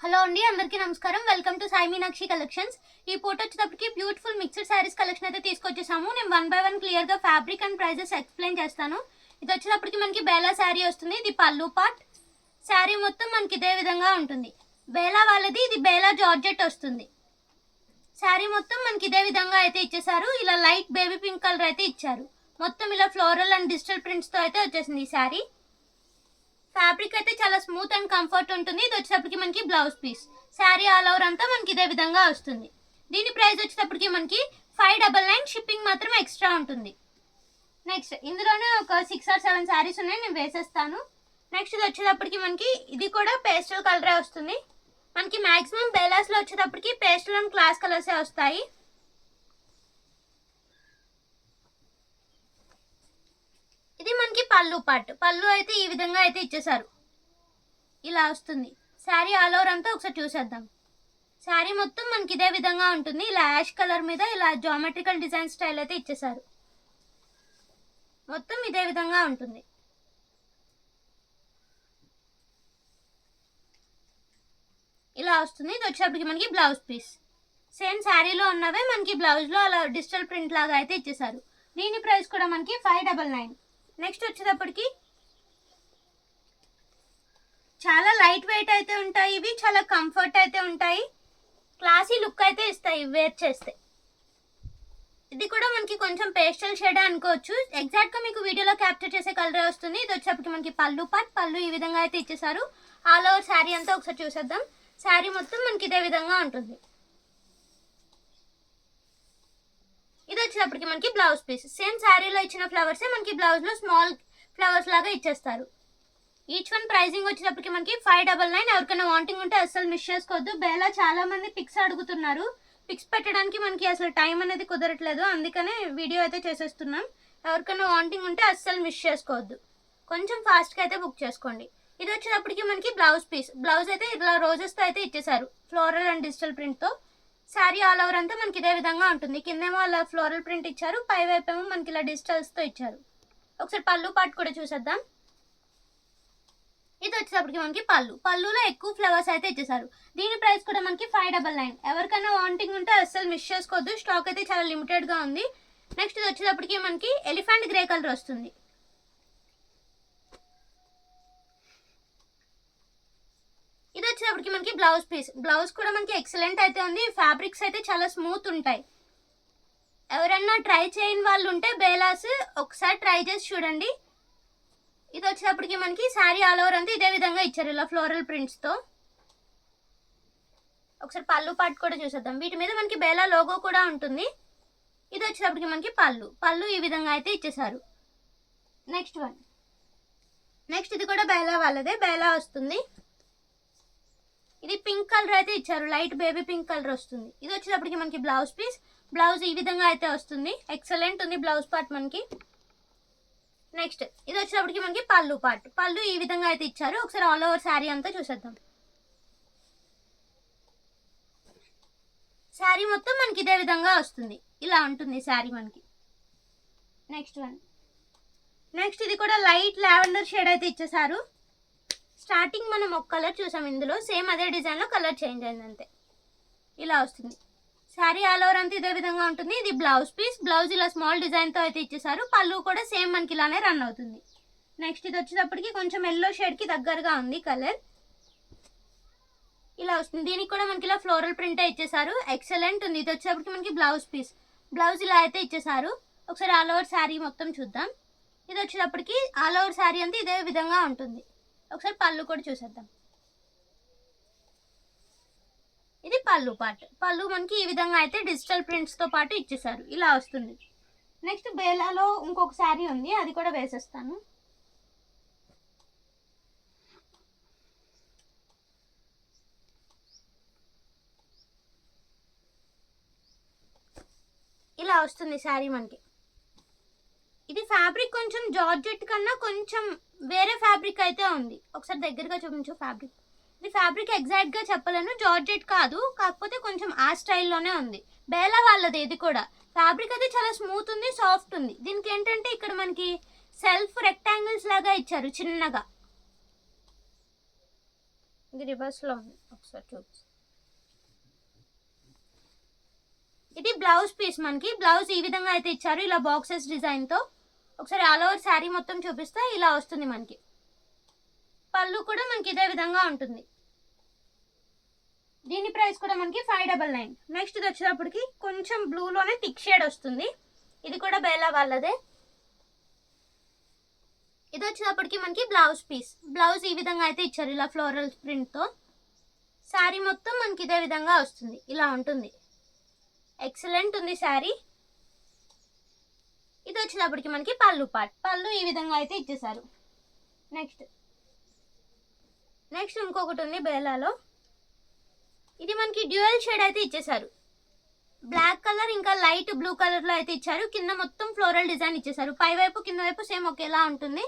Hello అండి, అందరికీ నమస్కారం. Welcome to Sai Meenakshi collections. ఈ ఫోటో వచ్చేటప్పటికి బ్యూటిఫుల్ మిక్స్డ్ శారీస్ కలెక్షన్ అయితే తీసుకొచ్చేసాము. నేను 1 by 1 క్లియర్గా ఫ్యాబ్రిక్ అండ్ ప్రైజెస్ ఎక్స్ప్లెయిన్ చేస్తాను. ఇది వచ్చేటప్పటికి మనకి బేలా శారీ వస్తుంది. ఇది పళ్ళు పార్ట్. శారీ మొత్తం మనకి ఇదే విధంగా ఉంటుంది. బేలా వాళ్ళది ఇది బేలా జార్జెట్ వస్తుంది. శారీ మొత్తం మనకి ఇదే విధంగా అయితే ఇచ్చేసారు. ఇలా లైట్ బేబీ పింక్ కలర్ అయితే ఇచ్చారు. మొత్తం ఇలా ఫ్లోరల్ అండ్ డిజిటల్ ప్రింట్స్తో అయితే వచ్చేసింది ఈ శారీ. ఫ్యాబ్రిక్ అయితే చాలా స్మూత్ అండ్ కంఫర్ట్ ఉంటుంది. ఇది వచ్చేటప్పటికి మనకి blouse piece. Sari all over అంతా మనకి ఇదే విధంగా వస్తుంది. దీని ప్రైస్ వచ్చేటప్పటికి మనకి 599. షిప్పింగ్ మాత్రం ఎక్స్ట్రా ఉంటుంది. నెక్స్ట్ ఇందులోనే ఒక 6 or 7 శారీస్ ఉన్నాయి, నేను వేసేస్తాను. నెక్స్ట్ ఇది వచ్చేటప్పటికి మనకి ఇది కూడా పేస్టల్ కలరే వస్తుంది. మనకి మాక్సిమం బేలాస్లో వచ్చేటప్పటికి పేస్టల్ అండ్ క్లాస్ కలర్సే వస్తాయి. ఇది మనకి పళ్ళు పార్ట్. పళ్ళు అయితే ఈ విధంగా అయితే ఇచ్చేసారు. ఇలా వస్తుంది. శారీ ఆల్ ఓవర్ అంతా ఒకసారి చూసేద్దాం. శారీ మొత్తం మనకి ఇదే విధంగా ఉంటుంది. ఇలా యాష్ కలర్ మీద ఇలా జామెట్రికల్ డిజైన్ స్టైల్ అయితే ఇచ్చేసారు. మొత్తం ఇదే విధంగా ఉంటుంది. ఇలా వస్తుంది. ఇది వచ్చేటప్పటికి మనకి బ్లౌజ్ పీస్. సేమ్ శారీలో ఉన్నవే మనకి బ్లౌజ్లో అలా డిజిటల్ ప్రింట్ లాగా అయితే ఇచ్చేసారు. దీని ప్రైస్ కూడా మనకి 599. నెక్స్ట్ వచ్చేటప్పటికి చాలా లైట్ వెయిట్ అయితే ఉంటాయి. ఇవి చాలా కంఫర్ట్ అయితే ఉంటాయి. క్లాసీ లుక్ అయితే ఇస్తాయి వేర్ చేస్తే. ఇది కూడా మనకి కొంచెం పేస్టల్ షేడ్ అనుకోవచ్చు. ఎగ్జాక్ట్గా మీకు వీడియోలో క్యాప్చర్ చేసే కలరే వస్తుంది. ఇది వచ్చేటప్పటికి మనకి పళ్ళు పార్ట్. పళ్ళు ఈ విధంగా అయితే ఇచ్చేసారు. ఆల్ ఓవర్ శారీ అంతా ఒకసారి చూసేద్దాం. శారీ మొత్తం మనకి ఇదే విధంగా ఉంటుంది. ఇది వచ్చేటప్పటికి మనకి బ్లౌజ్ పీస్. సేమ్ శారీలో ఇచ్చిన ఫ్లవర్సే మనకి బ్లౌజ్లో స్మాల్ ఫ్లవర్స్ లాగా ఇచ్చేస్తారు. ఈచ్ వన్ ప్రైజింగ్ వచ్చేటప్పటికి మనకి 599. ఎవరికైనా వాంటింగ్ ఉంటే అస్సలు మిస్ చేసుకోవద్దు. బేలా చాలా మంది పిక్స్ అడుగుతున్నారు. పిక్స్ పెట్టడానికి మనకి అసలు టైం అనేది కుదరట్లేదు, అందుకనే వీడియో అయితే చేసేస్తున్నాం. ఎవరికైనా వాంటింగ్ ఉంటే అస్సలు మిస్ చేసుకోవద్దు. కొంచెం ఫాస్ట్గా అయితే బుక్ చేసుకోండి. ఇది వచ్చేటప్పటికి మనకి బ్లౌజ్ పీస్. బ్లౌజ్ అయితే ఇలా రోజెస్తో అయితే ఇచ్చేసారు, ఫ్లోరల్ అండ్ డిజిటల్ ప్రింట్తో. శారీ ఆల్ ఓవర్ అంతా మనకి ఇదే విధంగా ఉంటుంది. కిందేమో అలా ఫ్లోరల్ ప్రింట్ ఇచ్చారు, పై వైపేమో మనకి ఇలా డిజిటల్స్తో ఇచ్చారు. ఒకసారి పళ్ళు పార్ట్ కూడా చూసేద్దాం. ఇది వచ్చేటప్పటికి మనకి పళ్ళులో ఎక్కువ ఫ్లవర్స్ అయితే ఇచ్చేసారు. దీని ప్రైస్ కూడా మనకి 599. ఎవరికైనా వాంటింగ్ ఉంటే అస్సలు మిస్ చేసుకోవద్దు. స్టాక్ అయితే చాలా లిమిటెడ్గా ఉంది. నెక్స్ట్ ఇది వచ్చేటప్పటికి మనకి ఎలిఫెంట్ గ్రే కలర్ వస్తుంది. ఇది వచ్చేటప్పటికి మనకి బ్లౌజ్ పీస్. బ్లౌజ్ కూడా మనకి ఎక్సలెంట్ అయితే ఉంది. ఫ్యాబ్రిక్స్ అయితే చాలా స్మూత్ ఉంటాయి. ఎవరన్నా ట్రై చేయని వాళ్ళు ఉంటే బేలాస్ ఒకసారి ట్రై చేసి చూడండి. ఇది వచ్చేటప్పటికి మనకి శారీ ఆల్ ఓవర్ అంతా ఇదే విధంగా ఇచ్చారు, ఇలా ఫ్లోరల్ ప్రింట్స్తో. ఒకసారి పళ్ళు పార్ట్ కూడా చూసేద్దాం. వీటి మీద మనకి బేలా లోగో కూడా ఉంటుంది. ఇది వచ్చేటప్పటికి మనకి పళ్ళు ఈ విధంగా అయితే ఇచ్చేసారు. నెక్స్ట్ ఇది కూడా బేలా వాళ్ళదే. బేలా వస్తుంది. ఇది పింక్ కలర్ అయితే ఇచ్చారు, లైట్ బేబీ పింక్ కలర్ వస్తుంది. ఇది వచ్చేటప్పటికి మనకి బ్లౌజ్ పీస్. బ్లౌజ్ ఈ విధంగా అయితే వస్తుంది. ఎక్సలెంట్ ఉంది బ్లౌజ్ పార్ట్ మనకి. నెక్స్ట్ ఇది వచ్చేటప్పటికి మనకి పళ్ళు పార్ట్. పళ్ళు ఈ విధంగా అయితే ఇచ్చారు. ఒకసారి ఆల్ ఓవర్ శారీ అంతా చూసేద్దాం. శారీ మొత్తం మనకి ఇదే విధంగా వస్తుంది. ఇలా ఉంటుంది శారీ మనకి. నెక్స్ట్ ఇది కూడా లైట్ లావెండర్ షేడ్ అయితే ఇచ్చేసారు. స్టార్టింగ్ మనం ఒక కలర్ చూసాం, ఇందులో సేమ్ అదే డిజైన్లో కలర్ చేంజ్ అయింది అంతే. ఇలా వస్తుంది. శారీ ఆల్ ఓవర్ అంతా ఇదే విధంగా ఉంటుంది. ఇది బ్లౌజ్ పీస్. బ్లౌజ్ ఇలా స్మాల్ డిజైన్తో అయితే ఇచ్చేసారు. పళ్ళు కూడా సేమ్ మనకి ఇలానే రన్ అవుతుంది. నెక్స్ట్ ఇది వచ్చేటప్పటికి కొంచెం ఎల్లో షేడ్కి దగ్గరగా ఉంది కలర్. ఇలా వస్తుంది. దీనికి కూడా మనకి ఇలా ఫ్లోరల్ ప్రింటే ఇచ్చేసారు. ఎక్సలెంట్ ఉంది. ఇది వచ్చేటప్పటికి మనకి బ్లౌజ్ పీస్. బ్లౌజ్ ఇలా అయితే ఇచ్చేసారు. ఒకసారి ఆల్ ఓవర్ శారీ మొత్తం చూద్దాం. ఇది వచ్చేటప్పటికి ఆల్ ఓవర్ శారీ అంతా ఇదే విధంగా ఉంటుంది. ఒకసారి పళ్ళు కూడా చూసేద్దాం. ఇది పళ్ళు పార్ట్. పళ్ళు మనకి ఈ విధంగా అయితే డిజిటల్ ప్రింట్స్తో పాటు ఇచ్చేసారు. ఇలా వస్తుంది. నెక్స్ట్ బేలాలో ఇంకొక శారీ ఉంది, అది కూడా వేసేస్తాను. ఇలా వస్తుంది శారీ మనకి. ఇది ఫ్యాబ్రిక్ కొంచెం జార్జెట్ కన్నా కొంచెం వేరే ఫ్యాబ్రిక్ అయితే ఉంది. ఒకసారి దగ్గరగా చూపించు ఫ్యాబ్రిక్. ఇది ఫ్యాబ్రిక్ ఎగ్జాక్ట్గా చెప్పలేను, జార్జెట్ కాదు, కాకపోతే కొంచెం ఆ స్టైల్లోనే ఉంది. బేలా వాళ్ళది ఇది కూడా. ఫ్యాబ్రిక్ అయితే చాలా స్మూత్ ఉంది, సాఫ్ట్ ఉంది. దీనికి ఏంటంటే ఇక్కడ మనకి సెల్ఫ్ రెక్టాంగిల్స్ లాగా ఇచ్చారు చిన్నగా. ఇది రివర్స్లో ఉంది, ఒకసారి చూపిస్తాను. ఇది బ్లౌజ్ పీస్, మనకి బ్లౌజ్ ఈ విధంగా అయితే ఇచ్చారు, ఇలా బాక్సెస్ డిజైన్తో. ఒకసారి ఆల్ ఓవర్ శారీ మొత్తం చూపిస్తే ఇలా వస్తుంది మనకి. పళ్ళు కూడా మనకి ఇదే విధంగా ఉంటుంది. దీని ప్రైస్ కూడా మనకి 599. నెక్స్ట్ ఇది వచ్చేటప్పటికి కొంచెం బ్లూలోనే థిక్ షేడ్ వస్తుంది, ఇది కూడా బేలా వాళ్ళదే. ఇది వచ్చేటప్పటికి మనకి బ్లౌజ్ పీస్, బ్లౌజ్ ఈ విధంగా అయితే ఇచ్చారు, ఇలా ఫ్లోరల్ ప్రింట్తో. శారీ మొత్తం మనకి ఇదే విధంగా వస్తుంది, ఇలా ఉంటుంది. ఎక్సలెంట్ ఉంది శారీ. ఇది వచ్చేటప్పటికి మనకి పళ్ళు పార్ట్, పళ్ళు ఈ విధంగా అయితే ఇచ్చేసారు. నెక్స్ట్ ఇంకొకటి ఉంది బేలాలో, ఇది మనకి డ్యూయల్ షేడ్ అయితే ఇచ్చేసారు. బ్లాక్ కలర్ ఇంకా లైట్ బ్లూ కలర్లో అయితే ఇచ్చారు. కింద మొత్తం ఫ్లోరల్ డిజైన్ ఇచ్చేసారు, పై వైపు కింద వైపు సేమ్ ఒకేలా ఉంటుంది.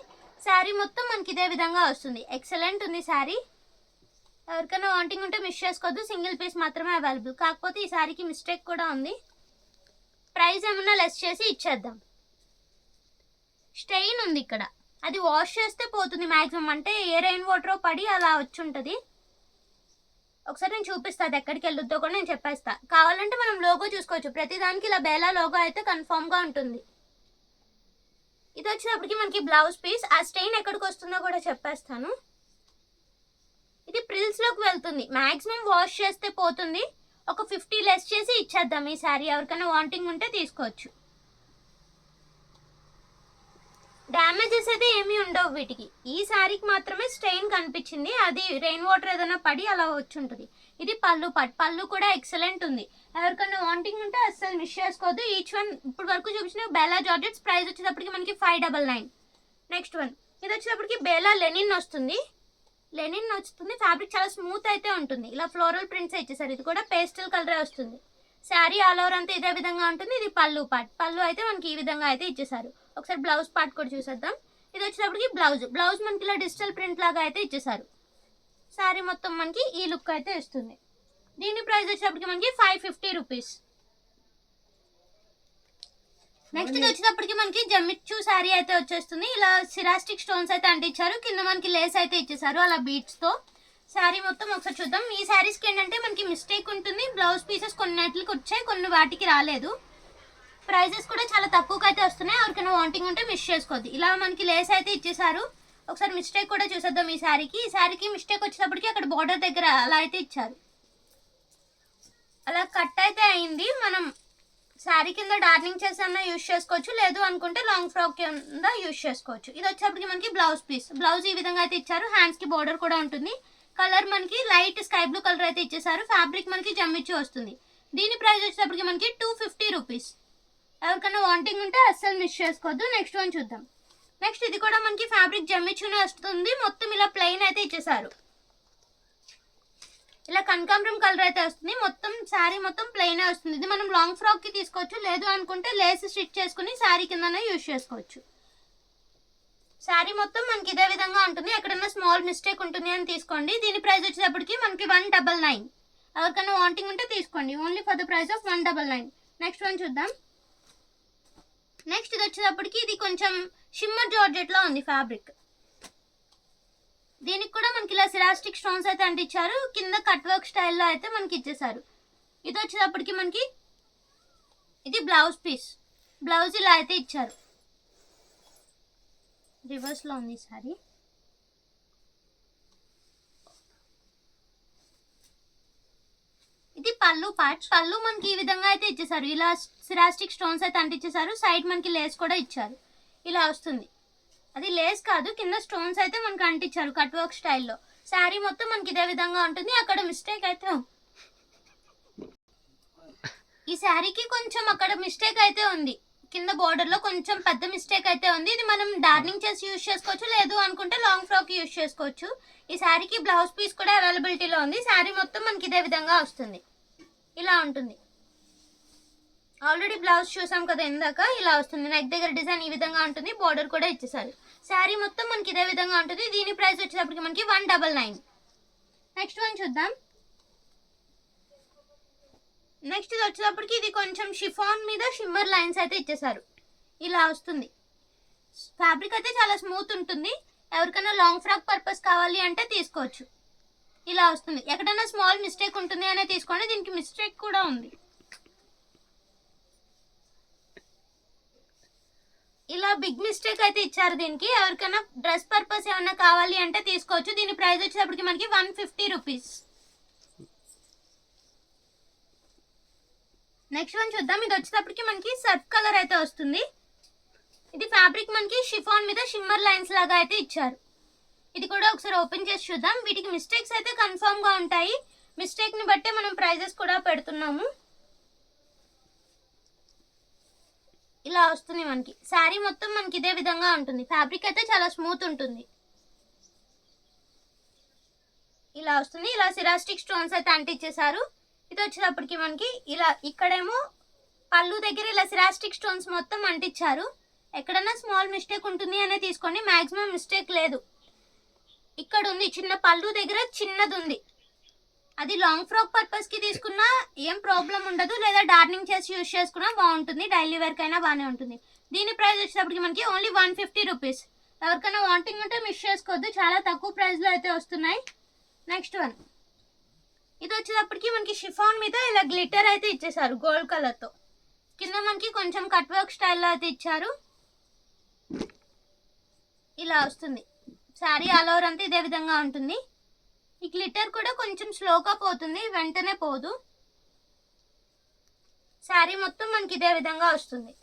శారీ మొత్తం మనకి ఇదే విధంగా వస్తుంది. ఎక్సలెంట్ ఉంది శారీ. ఎవరికైనా వాంటింగ్ ఉంటే మిస్ చేసుకోవద్దు, సింగిల్ పీస్ మాత్రమే అవైలబుల్. కాకపోతే ఈ శారీకి మిస్టేక్ కూడా ఉంది, ప్రైస్ ఏమన్నా లెస్ చేసి ఇచ్చేద్దాం. స్టెయిన్ ఉంది ఇక్కడ, అది వాష్ చేస్తే పోతుంది మ్యాక్సిమం, అంటే ఏ రెయిన్ వాటర్ పడి అలా వచ్చి ఉంటుంది. ఒకసారి నేను చూపిస్తాను, అది ఎక్కడికి వెళ్ళొద్దో కూడా నేను చెప్పేస్తా. కావాలంటే మనం లోగో చూసుకోవచ్చు, ప్రతిదానికి ఇలా బేలా లోగో అయితే కన్ఫామ్గా ఉంటుంది. ఇది వచ్చినప్పటికి మనకి బ్లౌజ్ పీస్, ఆ స్టెయిన్ ఎక్కడికి వస్తుందో కూడా చెప్పేస్తాను. ఇది ప్రిల్స్లోకి వెళ్తుంది, మ్యాక్సిమం వాష్ చేస్తే పోతుంది. ఒక 50 లెస్ చేసి ఇచ్చేద్దాం ఈ శారీ, ఎవరికైనా వాంటింగ్ ఉంటే తీసుకోవచ్చు. డ్యామేజెస్ అయితే ఏమీ ఉండవు వీటికి. ఈ శారీకి మాత్రమే స్టెయిన్ కనిపించింది, అది రెయిన్ వాటర్ ఏదైనా పడి అలా వచ్చి ఉంటుంది. ఇది పళ్ళు పార్ట్, పళ్ళు కూడా ఎక్సలెంట్ ఉంది. ఎవరికైనా వాంటింగ్ ఉంటే అస్సలు మిస్ చేసుకోవద్దు. ఈచ్ వన్ ఇప్పుడు వరకు చూపించిన బేలా జార్జెట్స్, ప్రైస్ వచ్చేటప్పటికి మనకి 599. నెక్స్ట్ వన్, ఇది వచ్చేటప్పటికి బేలా లెనిన్ వస్తుంది. ఫ్యాబ్రిక్ చాలా స్మూత్ అయితే ఉంటుంది, ఇలా ఫ్లోరల్ ప్రింట్స్ ఇచ్చేసారు. ఇది కూడా పేస్టల్ కలరే వస్తుంది. శారీ ఆల్ ఓవర్ అంతా ఇదే విధంగా ఉంటుంది. ఇది పళ్ళు పార్ట్, పళ్ళు అయితే మనకి ఈ విధంగా అయితే ఇచ్చేసారు. ఒకసారి బ్లౌజ్ పార్ట్ కూడా చూసేద్దాం. ఇది వచ్చేటప్పటికి బ్లౌజ్ మనకి ఇలా డిజిటల్ ప్రింట్ లాగా అయితే ఇచ్చేసారు. శారీ మొత్తం మనకి ఈ లుక్ అయితే ఇస్తుంది. దీని ప్రైస్ వచ్చేటప్పటికి మనకి 550 రూపీస్. నెక్స్ట్ ఇది వచ్చేటప్పటికి మనకి జమిచ్చు శారీ అయితే వచ్చేస్తుంది. ఇలా సిరాస్టిక్ స్టోన్స్ అయితే అంటించారు, కింద మనకి లేస్ అయితే ఇచ్చేసారు అలా బీట్స్తో. శారీ మొత్తం ఒకసారి చూద్దాం. ఈ శారీస్కి ఏంటంటే మనకి మిస్టేక్ ఉంటుంది, బ్లౌజ్ పీసెస్ కొన్నిటికి వచ్చాయి, కొన్ని వాటికి రాలేదు. ప్రైజెస్ కూడా చాలా తక్కువకి అయితే వస్తున్నాయి, ఎవరికైనా వాంటింగ్ ఉంటే మిస్ చేసుకోవద్దు. ఇలా మనకి లేస్ అయితే ఇచ్చేసారు. ఒకసారి మిస్టేక్ కూడా చూసేద్దాం. ఈ శారీకి మిస్టేక్ వచ్చేటప్పటికి అక్కడ బార్డర్ దగ్గర అలా అయితే ఇచ్చారు, అలా కట్ అయితే అయింది. మనం శారీ కింద డార్నింగ్ చేసన్నా యూజ్ చేసుకోవచ్చు, లేదు అనుకుంటే లాంగ్ ఫ్రాక్ కింద యూజ్ చేసుకోవచ్చు. ఇది వచ్చేటప్పటికి మనకి బ్లౌజ్ పీస్, బ్లౌజ్ ఈ విధంగా అయితే ఇచ్చారు. హ్యాండ్స్కి బార్డర్ కూడా ఉంటుంది. కలర్ మనకి లైట్ స్కై బ్లూ కలర్ అయితే ఇచ్చేసారు. ఫ్యాబ్రిక్ మనకి జమ్మిచ్చు వస్తుంది. దీని ప్రైస్ వచ్చేటప్పటికి మనకి 250 రూపీస్. ఎవరికైనా వాంటింగ్ ఉంటే అస్సలు మిస్ చేసుకోవద్దు. నెక్స్ట్ వన్ చూద్దాం. నెక్స్ట్ ఇది కూడా మనకి ఫ్యాబ్రిక్ జమ్మిచ్చునే వస్తుంది. మొత్తం ఇలా ప్లెయిన్ అయితే ఇచ్చేసారు, ఇలా కనకాంబరం కలర్ అయితే వస్తుంది. మొత్తం శారీ మొత్తం ప్లెయిన్ వస్తుంది. ఇది మనం లాంగ్ ఫ్రాక్ కి తీసుకోవచ్చు, లేదు అనుకుంటే లేస్ స్టిచ్ చేసుకుని శారీ కిందనే యూజ్ చేసుకోవచ్చు. శారీ మొత్తం మనకి ఇదే విధంగా ఉంటుంది. ఎక్కడైనా స్మాల్ మిస్టేక్ ఉంటుంది అని తీసుకోండి. దీని ప్రైస్ వచ్చేటప్పటికి మనకి 199. ఎవరికైనా వాంటింగ్ ఉంటే తీసుకోండి, only for the price of 199. Next one చూద్దాం. నెక్స్ట్ ఇది వచ్చేటప్పటికి ఇది కొంచెం షిమ్మర్ జార్జెట్ లో ఉంది ఫ్యాబ్రిక్. దీనికి కూడా మనకి ఇలా సిరాస్టిక్ స్టోన్స్ అయితే అంటించారు, కింద కట్ వర్క్ స్టైల్లో అయితే మనకి ఇచ్చేసారు. ఇది వచ్చేటప్పటికి మనకి ఇది బ్లౌజ్ పీస్, బ్లౌజ్ ఇలా అయితే ఇచ్చారు. రివర్స్లో ఉంది సారీ. ఇది పళ్ళు పార్ట్, పళ్ళు మనకి ఈ విధంగా అయితే ఇచ్చేసారు. ఇలా సిరాస్టిక్ స్టోన్స్ అయితే అంటించేసారు. సైడ్ మనకి లేస్ కూడా ఇచ్చారు, ఇలా వస్తుంది. అది లేస్ కాదు, కింద స్టోన్స్ అయితే మనకి అంటించారు కట్ వర్క్ స్టైల్లో. శారీ మొత్తం మనకి ఇదే విధంగా ఉంటుంది. అక్కడ మిస్టేక్ అయితే ఈ శారీకి కొంచెం అక్కడ మిస్టేక్ అయితే ఉంది, కింద బోర్డర్ లో కొంచెం పెద్ద మిస్టేక్ అయితే ఉంది. ఇది మనం డార్నింగ్ చేసి యూజ్ చేసుకోవచ్చు, లేదు అనుకుంటే లాంగ్ ఫ్రాక్ యూజ్ చేసుకోవచ్చు. ఈ శారీకి బ్లౌజ్ పీస్ కూడా అవైలబిలిటీలో ఉంది. శారీ మొత్తం మనకి ఇదే విధంగా వస్తుంది, ఇలా ఉంటుంది. ఆల్రెడీ బ్లౌజ్ చూసాం కదా ఇందాక, ఇలా వస్తుంది. నెక్ దగ్గర డిజైన్ ఈ విధంగా ఉంటుంది, బోర్డర్ కూడా ఇచ్చేసారు. శారీ మొత్తం మనకి ఇదే విధంగా ఉంటుంది. దీని ప్రైస్ వచ్చేటప్పటికి మనకి 199. నెక్స్ట్ వన్ చూద్దాం. నెక్స్ట్ ఇది వచ్చేటప్పటికి ఇది కొంచెం షిఫాన్ మీద షిమ్మర్ లైన్స్ అయితే ఇచ్చేసారు, ఇలా వస్తుంది. ఫ్యాబ్రిక్ అయితే చాలా స్మూత్ ఉంటుంది. ఎవరికైనా లాంగ్ ఫ్రాక్ పర్పస్ కావాలి అంటే తీసుకోవచ్చు. ఇలా వస్తుంది. ఎక్కడైనా స్మాల్ మిస్టేక్ ఉంటుంది అనే తీసుకోండి, దీనికి మిస్టేక్ కూడా ఉంది. ఇలా బిగ్ మిస్టేక్ అయితే ఇచ్చారు దీనికి. ఎవరికైనా డ్రెస్ పర్పస్ ఏమైనా కావాలి అంటే తీసుకోవచ్చు. దీని ప్రైస్ వచ్చేటప్పటికి మనకి 150 రూపీస్. నెక్స్ట్ వన్ చూద్దాం. ఇది వచ్చేటప్పటికి మనకి సర్ఫ్ కలర్ అయితే వస్తుంది. ఇది ఫ్యాబ్రిక్ మనకి షిఫాన్ మీద షిమ్మర్ లైన్స్ లాగా అయితే ఇచ్చారు. ఇది కూడా ఒకసారి ఓపెన్ చేసి చూద్దాం. వీటికి మిస్టేక్స్ అయితే కన్ఫర్మ్ గా ఉంటాయి. మిస్టేక్ ని బట్టే మనం ప్రైజెస్ కూడా పెడుతున్నాము. ఇలా వస్తుంది మనకి. శారీ మొత్తం మనకి ఇదే విధంగా ఉంటుంది. ఫ్యాబ్రిక్ అయితే చాలా స్మూత్ ఉంటుంది. ఇలా వస్తుంది. ఇలా సిరాస్టిక్ స్టోన్స్ అయితే అంటించేశారు. ఇది వచ్చేటప్పటికి మనకి ఇలా ఇక్కడేమో పళ్ళు దగ్గర ఇలా సిరాస్టిక్ స్టోన్స్ మొత్తం అంటించారు. ఎక్కడన్నా స్మాల్ మిస్టేక్ ఉంటుంది అనే తీసుకోండి, మాక్సిమం మిస్టేక్ లేదు. ఇక్కడ ఉంది చిన్న పళ్ళు దగ్గర చిన్నది ఉంది. అది లాంగ్ ఫ్రాక్ పర్పస్ కి తీసుకున్నా ఏం ప్రాబ్లం ఉండదు, లేదా డార్నింగ్ చేసి యూజ్ చేసుకున్నా బాగుంటుంది. డైలీ వేర్ కైనా బాగానే ఉంటుంది. దీని ప్రైస్ వచ్చేటప్పటికి మనకి ఓన్లీ 150 రూపీస్. ఎవరికైనా వాంటింగ్ ఉంటే మిస్ చేసుకోవద్దు, చాలా తక్కువ ప్రైస్ లో అయితే వస్తున్నాయి. Next one. ఇది వచ్చేటప్పటికి మనకి షిఫాన్ మీద ఇలా గ్లిటర్ అయితే ఇచ్చేసారు గోల్డ్ కలర్ తో. కింద మనకి కొంచెం కట్ వర్క్ స్టైల్లో అయితే ఇచ్చారు. ఇలా వస్తుంది. శారీ ఆల్ ఓవర్ అంతా ఇదే విధంగా ఉంటుంది. ఈ గ్లిటర్ కూడా కొంచెం స్లోగా పోతుంది, వెంటనే పోదు. శారీ మొత్తం మనకి ఇదే విధంగా వస్తుంది.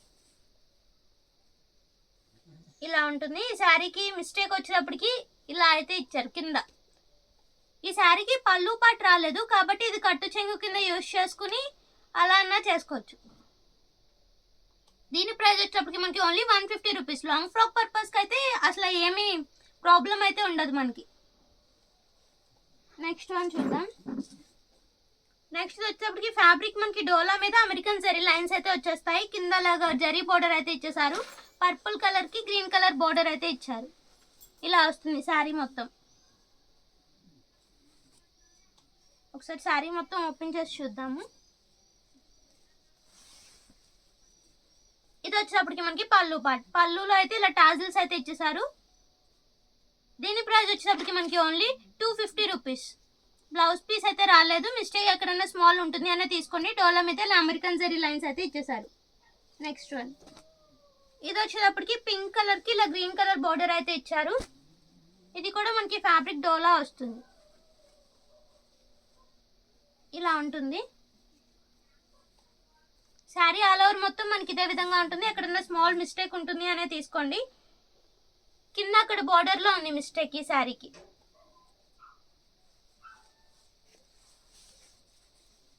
ఇలా ఉంటుంది. ఈ శారీకి మిస్టేక్ వచ్చేటప్పటికి ఇలా అయితే ఇచ్చారు కింద. ఈ శారీకి పళ్ళు పాటు రాలేదు కాబట్టి ఇది కట్టు చెంగు కింద యూజ్ చేసుకుని అలా అన్నా చేసుకోవచ్చు. దీని ప్రైస్ వచ్చేటప్పటికి మనకి ఓన్లీ 150 రూపీస్. లాంగ్ ఫ్రాక్ పర్పస్కి అయితే అసలు ఏమీ ప్రాబ్లం అయితే ఉండదు మనకి. నెక్స్ట్ వన్ చూద్దాం. నెక్స్ట్ వచ్చేటప్పటికి ఫ్యాబ్రిక్ మనకి డోలా మీద అమెరికన్ జరీ లైన్స్ అయితే వచ్చేస్తాయి. కింద లాగా జరీ బోర్డర్ అయితే ఇచ్చేసారు. పర్పుల్ కలర్ కి గ్రీన్ కలర్ బోర్డర్ అయితే ఇచ్చారు. ఇలా వస్తుంది శారీ మొత్తం. ఒకసారి శారీ మొత్తం ఓపెన్ చేసి చూద్దాము. ఇది వచ్చేటప్పటికి మనకి పళ్ళు పార్ట్. పళ్ళులో అయితే ఇలా టాజిల్స్ అయితే ఇచ్చేసారు. దీని ప్రైస్ వచ్చేటప్పటికి మనకి ఓన్లీ 250 రూపీస్. బ్లౌజ్ పీస్ అయితే రాలేదు, మిస్టేక్ ఎక్కడైనా స్మాల్ ఉంటుంది అనే తీసుకోండి. డోలా మీద ఇలా అమెరికన్ జరీ లైన్స్ అయితే ఇచ్చేసారు. Next one. ఇది వచ్చేటప్పటికి పింక్ కలర్ కి ఇలా గ్రీన్ కలర్ బోర్డర్ అయితే ఇచ్చారు. ఇది కూడా మనకి ఫ్యాబ్రిక్ డోలా వస్తుంది. ఇలా ఉంటుంది. శారీ ఆల్ ఓవర్ మొత్తం మనకి ఇదే విధంగా ఉంటుంది. ఎక్కడన్నా స్మాల్ మిస్టేక్ ఉంటుంది అనే తీసుకోండి. కింద అక్కడ బోర్డర్ లో ఉంది మిస్టేక్ ఈ శారీకి.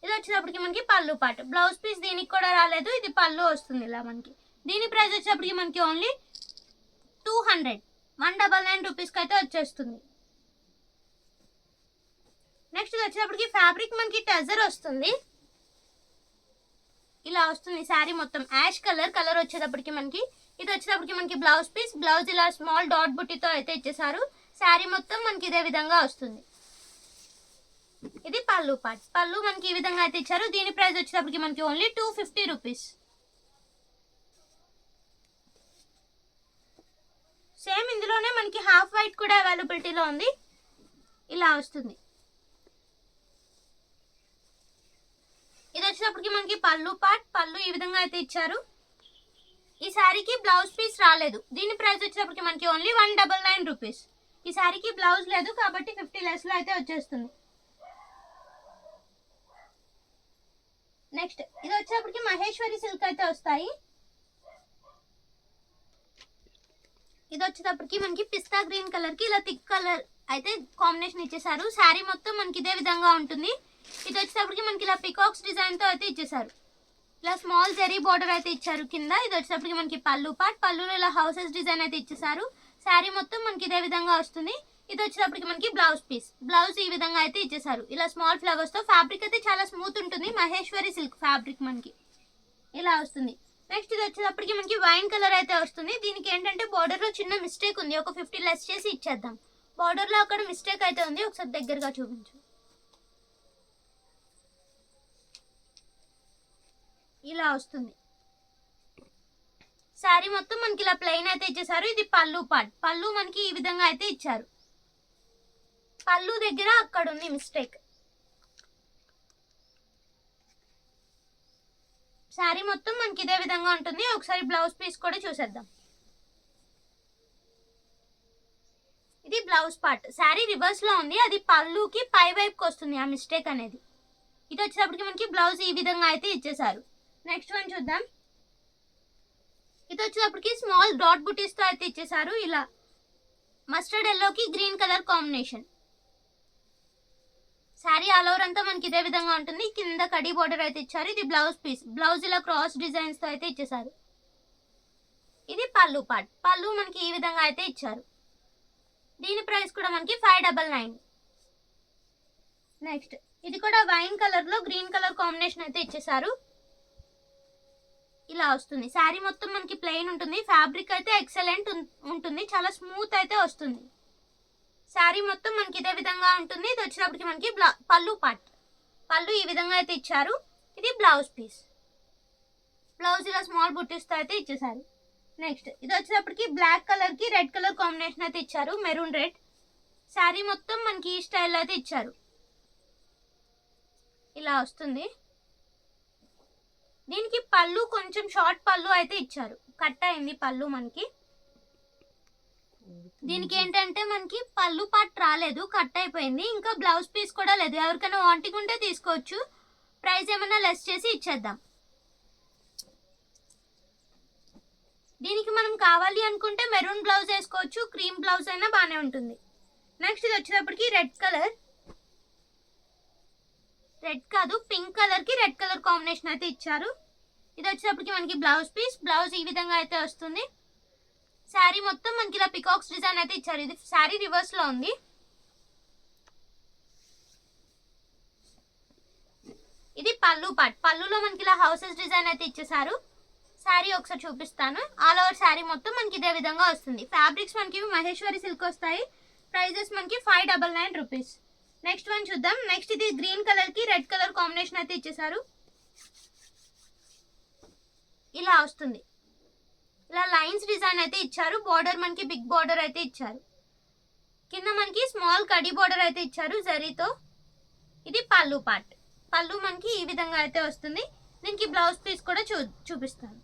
ఇది వచ్చేటప్పటికి మనకి పళ్ళు పాటు. బ్లౌజ్ పీస్ దీనికి కూడా రాలేదు, ఇది పళ్ళు వస్తుంది ఇలా మనకి. దీని ప్రైస్ వచ్చేటప్పటికి మనకి ఓన్లీ 199 రూపీస్కి అయితే వచ్చేస్తుంది. నెక్స్ట్ ఇది వచ్చేటప్పటికి ఫ్యాబ్రిక్ మనకి టజర్ వస్తుంది. ఇలా వస్తుంది శారీ మొత్తం. యాష్ కలర్ వచ్చేటప్పటికి మనకి ఇది వచ్చేటప్పటికి మనకి బ్లౌజ్ పీస్. బ్లౌజ్ ఇలా స్మాల్ డాట్ బుట్టితో అయితే ఇచ్చేసారు. శారీ మొత్తం మనకి ఇదే విధంగా వస్తుంది. ఇది పళ్ళు పార్ట్. పళ్ళు మనకి ఈ విధంగా అయితే ఇచ్చారు. దీని ప్రైస్ వచ్చేటప్పటికి మనకి ఓన్లీ 250 రూపీస్. సేమ్ ఇందులోనే మనకి హాఫ్ వైట్ కూడా అవైలబిలిటీలో ఉంది. ఇలా వస్తుంది. ఇది వచ్చేటప్పటికి మనకి పళ్ళు పార్ట్. పళ్ళు ఈ విధంగా అయితే ఇచ్చారు. ఈ శారీకి బ్లౌజ్ పీస్ రాలేదు. దీని ప్రైస్ వచ్చేటప్పటికి మనకి ఓన్లీ 199 రూపీస్. ఈ శారీకి బ్లౌజ్ లేదు కాబట్టి 50 లెస్ లో అయితే వచ్చేస్తుంది. నెక్స్ట్ ఇది వచ్చేటప్పటికి మహేశ్వరి సిల్క్ అయితే వస్తాయి. ఇది వచ్చేటప్పటికి మనకి పిస్తా గ్రీన్ కలర్ కి ఇలా థిక్ కలర్ అయితే కాంబినేషన్ ఇచ్చేసారు. శారీ మొత్తం మనకి ఇదే విధంగా ఉంటుంది. ఇది వచ్చేటప్పటికి మనకి ఇలా పికాక్స్ డిజైన్ తో అయితే ఇచ్చేసారు. ఇలా స్మాల్ జరీ బోర్డర్ అయితే ఇచ్చారు కింద. ఇది వచ్చేటప్పటికి మనకి పళ్ళు పార్ట్. పళ్ళులో ఇలా హౌసెస్ డిజైన్ అయితే ఇచ్చేసారు. శారీ మొత్తం మనకి ఇదే విధంగా వస్తుంది. ఇది వచ్చేటప్పటికి మనకి బ్లౌజ్ పీస్. బ్లౌజ్ ఈ విధంగా అయితే ఇచ్చేసారు. ఇలా స్మాల్ ఫ్లవర్స్ తో. ఫ్యాబ్రిక్ అయితే చాలా స్మూత్ ఉంటుంది. మహేశ్వరి సిల్క్ ఫ్యాబ్రిక్ మనకి ఇలా వస్తుంది. నెక్స్ట్ ఇది వచ్చేటప్పటికి మనకి వైన్ కలర్ అయితే వస్తుంది. దీనికి ఏంటంటే బోర్డర్ లో చిన్న మిస్టేక్ ఉంది. ఒక 50 లెస్ చేసి ఇచ్చేద్దాం. బోర్డర్ లో అక్కడ మిస్టేక్ అయితే ఉంది. ఒకసారి దగ్గరగా చూపించు. ఇలా వస్తుంది. శారీ మొత్తం మనకి ఇలా ప్లెయిన్ అయితే ఇచ్చేసారు. ఇది పళ్ళు పార్ట్. పళ్ళు మనకి ఈ విధంగా అయితే ఇచ్చారు. పళ్ళు దగ్గర అక్కడ ఉంది మిస్టేక్. శారీ మొత్తం మనకి ఇదే విధంగా ఉంటుంది. ఒకసారి బ్లౌజ్ పీస్ కూడా చూసేద్దాం. ఇది బ్లౌజ్ పార్ట్. శారీ రివర్స్ లో ఉంది, అది పళ్ళుకి పై వైపుకి వస్తుంది ఆ మిస్టేక్ అనేది. ఇది వచ్చేటప్పటికి మనకి బ్లౌజ్ ఈ విధంగా అయితే ఇచ్చేసారు. నెక్స్ట్ వన్ చూద్దాం. ఇది వచ్చేటప్పటికి స్మాల్ డాట్ బుటీస్ తో అయితే ఇచ్చేసారు. ఇలా మస్టర్డ్ ఎల్లోకి green colour combination. Sari all over అంతా మనకి ఇదే విధంగా ఉంటుంది. కింద కడీ బోర్డర్ అయితే ఇచ్చారు. ఇది బ్లౌజ్ పీస్. బ్లౌజ్ ఇలా క్రాస్ డిజైన్స్ తో అయితే ఇచ్చేసారు. ఇది పళ్ళు పార్ట్. పళ్ళు మనకి ఈ విధంగా అయితే ఇచ్చారు. దీని ప్రైస్ కూడా మనకి 599. నెక్స్ట్ ఇది కూడా వైన్ కలర్ లో గ్రీన్ కలర్ కాంబినేషన్ అయితే ఇచ్చేసారు. ఇలా వస్తుంది. శారీ మొత్తం మనకి ప్లెయిన్ ఉంటుంది. ఫ్యాబ్రిక్ అయితే ఎక్సలెంట్ ఉంటుంది, చాలా స్మూత్ అయితే వస్తుంది. శారీ మొత్తం మనకి ఇదే విధంగా ఉంటుంది. ఇది వచ్చేటప్పటికి మనకి పళ్ళు పార్ట్. పళ్ళు ఈ విధంగా అయితే ఇచ్చారు. ఇది బ్లౌజ్ పీస్. బ్లౌజ్ ఇలా స్మాల్ బుట్టీస్తో అయితే ఇచ్చేసారు. నెక్స్ట్ ఇది వచ్చేటప్పటికి బ్లాక్ కలర్ కి రెడ్ కలర్ కాంబినేషన్ అయితే ఇచ్చారు, మెరూన్ రెడ్. శారీ మొత్తం మనకి ఈ స్టైల్లో అయితే ఇచ్చారు. ఇలా వస్తుంది. దీనికి పళ్ళు కొంచెం షార్ట్ పళ్ళు అయితే ఇచ్చారు. కట్ అయింది పళ్ళు మనకి. దీనికి ఏంటంటే మనకి పళ్ళు పార్ట్ రాలేదు, కట్ అయిపోయింది. ఇంకా బ్లౌజ్ పీస్ కూడా లేదు. ఎవరికైనా వాంటింగ్ ఉంటే తీసుకోవచ్చు. ప్రైస్ ఏమైనా లెస్ చేసి ఇచ్చేద్దాం. దీనికి మనం కావాలి అనుకుంటే మెరూన్ బ్లౌజ్ వేసుకోవచ్చు, క్రీమ్ బ్లౌజ్ అయినా బాగానే ఉంటుంది. నెక్స్ట్ ఇది వచ్చేటప్పటికి రెడ్ కలర్, రెడ్ కాదు పింక్ కలర్ కి రెడ్ కలర్ కాంబినేషన్ అయితే ఇచ్చారు. ఇది వచ్చేటప్పటికి మనకి బ్లౌజ్ పీస్. బ్లౌజ్ ఈ విధంగా అయితే వస్తుంది. శారీ మొత్తం మనకి ఇలా పికాక్స్ డిజైన్ అయితే ఇచ్చారు. ఇది శారీ రివర్స్ లో ఉంది. ఇది పళ్ళు పార్ట్. పళ్ళులో మనకి ఇలా హౌసెస్ డిజైన్ అయితే ఇచ్చేసారు. శారీ ఒకసారి చూపిస్తాను. ఆల్ ఓవర్ శారీ మొత్తం మనకి ఇదే విధంగా వస్తుంది. ఫ్యాబ్రిక్స్ మనకి మహేశ్వరి సిల్క్ వస్తాయి. ప్రైజెస్ మనకి 599 రూపీస్. నెక్స్ట్ వన్ చూద్దాం. నెక్స్ట్ ఇది గ్రీన్ కలర్ కి రెడ్ కలర్ కాంబినేషన్ అయితే ఇచ్చేసారు. ఇలా వస్తుంది. ఇలా లైన్స్ డిజైన్ అయితే ఇచ్చారు. బార్డర్ మనకి బిగ్ బార్డర్ అయితే ఇచ్చారు. కింద మనకి స్మాల్ కడీ బార్డర్ అయితే ఇచ్చారు జరీతో. ఇది పళ్ళు పార్ట్. పళ్ళు మనకి ఈ విధంగా అయితే వస్తుంది. దీనికి బ్లౌజ్ పీస్ కూడా చూపిస్తాను.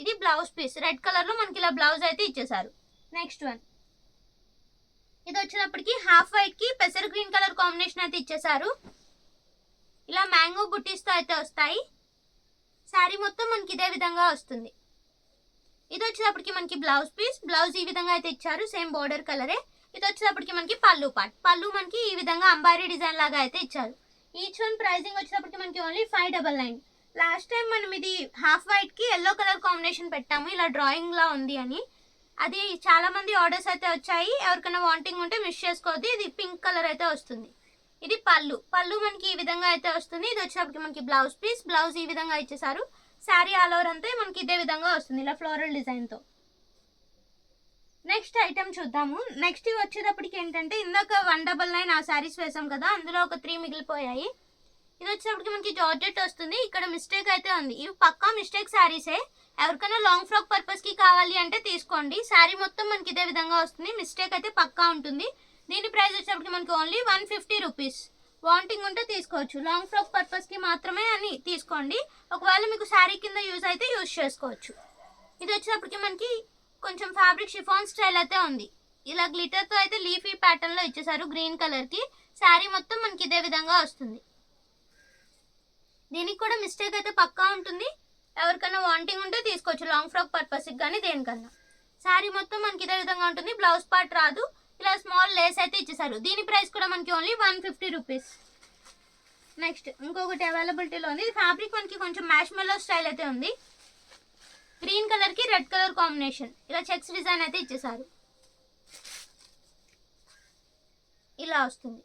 ఇది బ్లౌజ్ పీస్. రెడ్ కలర్ లో మనకి ఇలా బ్లౌజ్ అయితే ఇచ్చేసారు. నెక్స్ట్ వన్ ఇది వచ్చేటప్పటికి హాఫ్ వైట్ కి పెసర్ గ్రీన్ కలర్ కాంబినేషన్ అయితే ఇచ్చేసారు. ఇలా మ్యాంగో బుట్టీస్ తో అయితే వస్తాయి. శారీ మొత్తం మనకి ఇదే విధంగా వస్తుంది. ఇది వచ్చేటప్పటికి మనకి బ్లౌజ్ పీస్. బ్లౌజ్ ఈ విధంగా అయితే ఇచ్చారు, సేమ్ బోర్డర్ కలరే. ఇది వచ్చేటప్పటికి మనకి పళ్ళు పార్ట్. పళ్ళు మనకి ఈ విధంగా అంబారీ డిజైన్ లాగా అయితే ఇచ్చారు. ఈచ్ వన్ ప్రైజింగ్ వచ్చేటప్పటికి మనకి ఓన్లీ 599. లాస్ట్ టైం మనం ఇది హాఫ్ వైట్ కి ఎల్లో కలర్ కాంబినేషన్ పెట్టాము, ఇలా డ్రాయింగ్ లా ఉంది అని. అది చాలా మంది ఆర్డర్స్ అయితే వచ్చాయి. ఎవరికైనా వాంటింగ్ ఉంటే మిస్ చేసుకోవద్దు. ఇది పింక్ కలర్ అయితే వస్తుంది. ఇది పళ్ళు. పళ్ళు మనకి ఈ విధంగా అయితే వస్తుంది. ఇది వచ్చేటప్పటికి మనకి బ్లౌజ్ పీస్. బ్లౌజ్ ఈ విధంగా ఇచ్చేసారు. శారీ ఆల్ ఓవర్ అంతా మనకి ఇదే విధంగా వస్తుంది, ఇలా ఫ్లోరల్ డిజైన్ తో. నెక్స్ట్ ఐటమ్ చూద్దాము. నెక్స్ట్ ఇవి వచ్చేటప్పటికి ఏంటంటే ఇందాక 199 ఆ శారీస్ వేసాం కదా, అందులో ఒక 3 మిగిలిపోయాయి. ఇది వచ్చేటప్పటికి మనకి జార్జెట్ వస్తుంది. ఇక్కడ మిస్టేక్ అయితే ఉంది. ఇవి పక్కా మిస్టేక్ శారీసే. ఎవరికైనా లాంగ్ ఫ్రాక్ పర్పస్ కి కావాలి అంటే తీసుకోండి. శారీ మొత్తం మనకి ఇదే విధంగా వస్తుంది. మిస్టేక్ అయితే పక్కా ఉంటుంది. దీని ప్రైస్ వచ్చేటప్పటికి మనకి ఓన్లీ 150 రూపీస్. వాంటింగ్ ఉంటే తీసుకోవచ్చు. లాంగ్ ఫ్రాక్ పర్పస్ కి మాత్రమే అని తీసుకోండి. ఒకవేళ మీకు శారీ కింద యూజ్ అయితే యూజ్ చేసుకోవచ్చు. ఇది వచ్చేటప్పటికి మనకి కొంచెం ఫ్యాబ్రిక్ షిఫాన్ స్టైల్ అయితే ఉంది. ఇలా గ్లిటర్ తో అయితే లీఫీ ప్యాటర్న్ లో ఇచ్చేసారు గ్రీన్ కలర్ కి. శారీ మొత్తం మనకి ఇదే విధంగా వస్తుంది. దీనికి కూడా మిస్టేక్ అయితే పక్కా ఉంటుంది. ఎవరికైనా వాంటింగ్ ఉంటే తీసుకోవచ్చు, లాంగ్ ఫ్రాక్ పర్పస్ కి కానీ దేనికన్నా. శారీ మొత్తం మనకి ఇదే విధంగా ఉంటుంది. బ్లౌజ్ పార్ట్ రాదు. ఇలా స్మాల్ లేస్ అయితే ఇచ్చేసారు. దీని ప్రైస్ కూడా మనకి ఓన్లీ 150 రూపీస్. నెక్స్ట్ ఇంకొకటి అవైలబిలిటీలో ఉంది. ఇది ఫ్యాబ్రిక్ మనకి కొంచెం మ్యాష్ మెల్లో స్టైల్ అయితే ఉంది. గ్రీన్ కలర్ కి రెడ్ కలర్ కాంబినేషన్. ఇలా చెక్స్ డిజైన్ అయితే ఇచ్చేసారు. ఇలా వస్తుంది.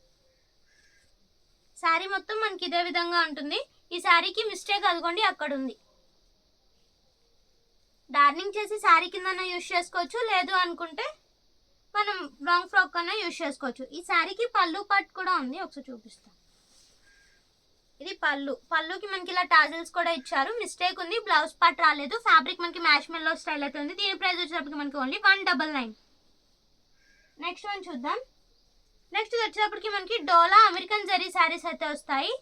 శారీ మొత్తం మనకి ఇదే విధంగా ఉంటుంది. ఈ శారీకి మిస్టేక్ అదిగోండి అక్కడ ఉంది. డార్నింగ్ చేసి శారీ కింద యూజ్ చేసుకోవచ్చు, లేదు అనుకుంటే మనం లాంగ్ ఫ్రాక్ కన్నా యూజ్ చేసుకోవచ్చు. ఈ శారీకి పళ్ళు పార్ట్ కూడా ఉంది, ఒకసారి చూపిస్తాను. ఇది పళ్ళు. పళ్ళుకి మనకి ఇలా టాజిల్స్ కూడా ఇచ్చారు. మిస్టేక్ ఉంది, బ్లౌజ్ పార్ట్ రాలేదు. ఫ్యాబ్రిక్ మనకి మ్యాష్ మెల్లో స్టైల్ అయితే ఉంది. దీని ప్రైస్ వచ్చేటప్పటికి మనకి ఓన్లీ 199. నెక్స్ట్ వన్ చూద్దాం. నెక్స్ట్ వచ్చేటప్పటికి మనకి డోలా అమెరికన్ జరీ శారీస్ అయితే వస్తాయి.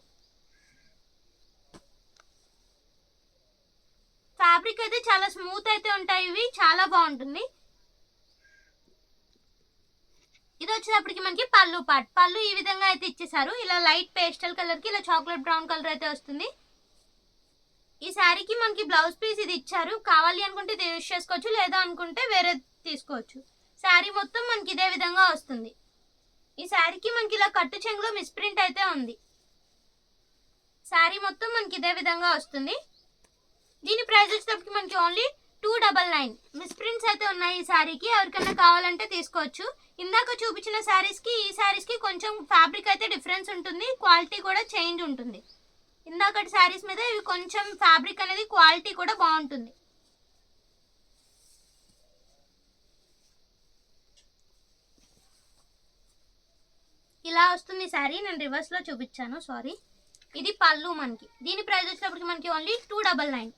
ఫ్యాబ్రిక్ అయితే చాలా స్మూత్ అయితే ఉంటాయి, ఇవి చాలా బాగుంటుంది. ఇది వచ్చేటప్పటికి మనకి పళ్ళు పార్ట్. పళ్ళు ఈ విధంగా అయితే ఇచ్చేసారు. ఇలా లైట్ పేస్టల్ కలర్ కి ఇలా చాక్లెట్ బ్రౌన్ కలర్ అయితే వస్తుంది. ఈ శారీకి మనకి బ్లౌజ్ పీస్ ఇది ఇచ్చారు. కావాలి అనుకుంటే ఇది యూజ్ చేసుకోవచ్చు, లేదా అనుకుంటే వేరే తీసుకోవచ్చు. శారీ మొత్తం మనకి ఇదే విధంగా వస్తుంది. ఈ శారీకి మనకి ఇలా కట్టు చెంగులో మిస్ప్రింట్ అయితే ఉంది. శారీ మొత్తం మనకి ఇదే విధంగా వస్తుంది. దీని ప్రైస్ వచ్చేటప్పటికి మనకి ఓన్లీ 299. మిస్ప్రింట్స్ అయితే ఉన్నాయి ఈ శారీకి. ఎవరికైనా కావాలంటే తీసుకోవచ్చు. ఇందాక చూపించిన శారీస్కి ఈ శారీస్కి కొంచెం ఫ్యాబ్రిక్ అయితే డిఫరెన్స్ ఉంటుంది, క్వాలిటీ కూడా చేంజ్ ఉంటుంది. ఇందాకటి శారీస్ మీద ఇవి కొంచెం ఫ్యాబ్రిక్ అనేది క్వాలిటీ కూడా బాగుంటుంది. ఇలా వస్తుంది శారీ. నేను రివర్స్లో చూపించాను, సారీ. ఇది పళ్ళు మనకి. దీని ప్రైస్ వచ్చేటప్పటికి మనకి ఓన్లీ 299.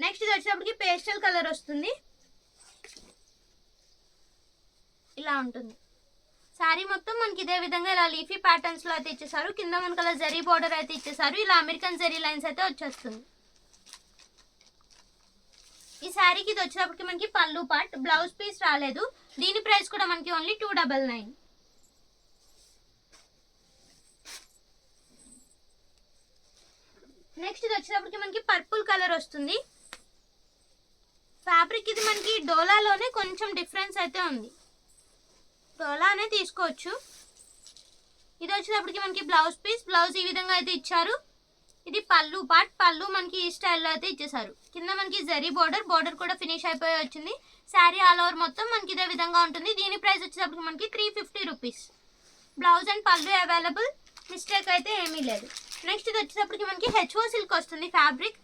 నెక్స్ట్ ఇది వచ్చేటప్పటికి పేస్టల్ కలర్ వస్తుంది. ఇలా ఉంటుంది శారీ మొత్తం మనకి ఇదే విధంగా ఇలా లీఫీ ప్యాటర్న్స్ లో అయితే ఇచ్చేసారు. కింద మనకి అలా జరీ బోర్డర్ అయితే ఇచ్చేసారు. ఇలా అమెరికన్ జరీ లైన్స్ అయితే వచ్చేస్తుంది. ఈ శారీకి ఇది వచ్చేటప్పటికి మనకి పళ్ళు పార్ట్, బ్లౌజ్ పీస్ రాలేదు. దీని ప్రైస్ కూడా మనకి ఓన్లీ 299. నెక్స్ట్ ఇది వచ్చేటప్పటికి మనకి పర్పుల్ కలర్ వస్తుంది. ఫ్యాబ్రిక్ ఇది మనకి డోలాలోనే కొంచెం డిఫరెన్స్ అయితే ఉంది. డోలానే తీసుకోవచ్చు. ఇది వచ్చేటప్పటికి మనకి బ్లౌజ్ పీస్, బ్లౌజ్ ఈ విధంగా అయితే ఇచ్చారు. ఇది పళ్ళు పార్ట్. పళ్ళు మనకి ఈ స్టైల్లో అయితే ఇచ్చేసారు. కింద మనకి జరీ బోర్డర్, బోర్డర్ కూడా ఫినిష్ అయిపోయి వచ్చింది. శారీ ఆల్ ఓవర్ మొత్తం మనకి ఇదే విధంగా ఉంటుంది. దీని ప్రైస్ వచ్చేటప్పటికి మనకి 350 రూపీస్. బ్లౌజ్ అండ్ పళ్ళు అవైలబుల్, మిస్టేక్ అయితే ఏమీ లేదు. నెక్స్ట్ ఇది వచ్చేటప్పటికి మనకి హెచ్ఓ సిల్క్ వస్తుంది ఫ్యాబ్రిక్.